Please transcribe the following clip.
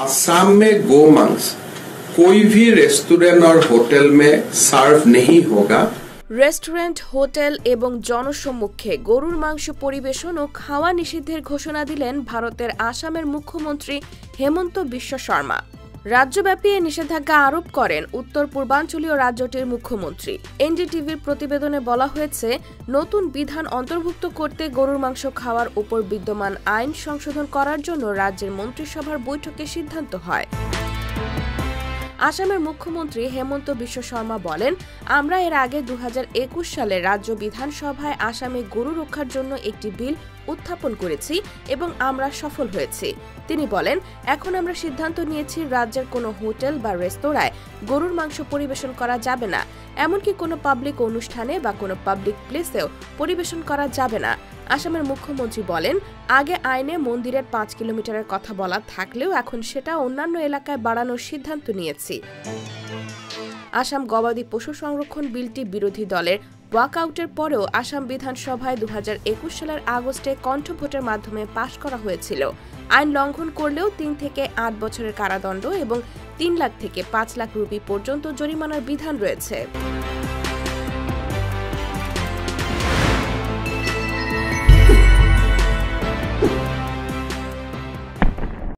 असम में गोमांस कोई भी रेस्टोरेंट और होटल में सर्व नहीं होगा। রেস্টুরেন্ট, হোটেল এবং জনসম্মুখে গরুর মাংস পরিবেশন ও খাওয়া নিষিদ্ধের ঘোষণা দিলেন ভারতের আসামের মুখ্যমন্ত্রী হেমন্ত বিশ্ব শর্মা। রাজ্যব্যাপী এই নিষেধাজ্ঞা আরোপ করেন উত্তর পূর্বাঞ্চলীয় রাজ্যটির মুখ্যমন্ত্রী। এনডিটিভির প্রতিবেদনে বলা হয়েছে, নতুন বিধান অন্তর্ভুক্ত করতে গরুর মাংস খাওয়ার উপর বিদ্যমান আইন সংশোধন করার জন্য রাজ্যের মন্ত্রিসভার বৈঠকে সিদ্ধান্ত হয়। আসামের মুখ্যমন্ত্রী হেমন্ত বিশ্ব শর্মা বলেন, আমরা এর আগে 2021 সালে রাজ্য বিধানসভায় আসামে গরু রক্ষার জন্য একটি বিল উত্থাপন করেছি এবং আমরা সফল হয়েছি। তিনি বলেন, এখন আমরা সিদ্ধান্ত নিয়েছি রাজ্যের কোনো হোটেল বা রেস্তোরাঁয় গরুর মাংস পরিবেশন করা যাবে না, এমনকি কোনো পাবলিক অনুষ্ঠানে বা কোনো পাবলিক প্লেসেও পরিবেশন করা যাবে না। আসামের মুখ্যমন্ত্রী বলেন, আগে আইনে মন্দিরের 5 কিলোমিটারের কথা বলা থাকলেও এখন সেটা অন্যান্য এলাকায় বাড়ানোর সিদ্ধান্ত নিয়েছি। আসাম গবাদি পশু সংরক্ষণ বিলটি বিরোধী দলের ওয়াকআউটের পরেও আসাম বিধানসভায় 2021 সালের আগস্টে কণ্ঠভোটের মাধ্যমে পাশ করা হয়েছিল। আইন লঙ্ঘন করলেও 3 থেকে 8 বছরের কারাদণ্ড এবং 3 লাখ থেকে 5 লাখ রুপি পর্যন্ত জরিমানার বিধান রয়েছে।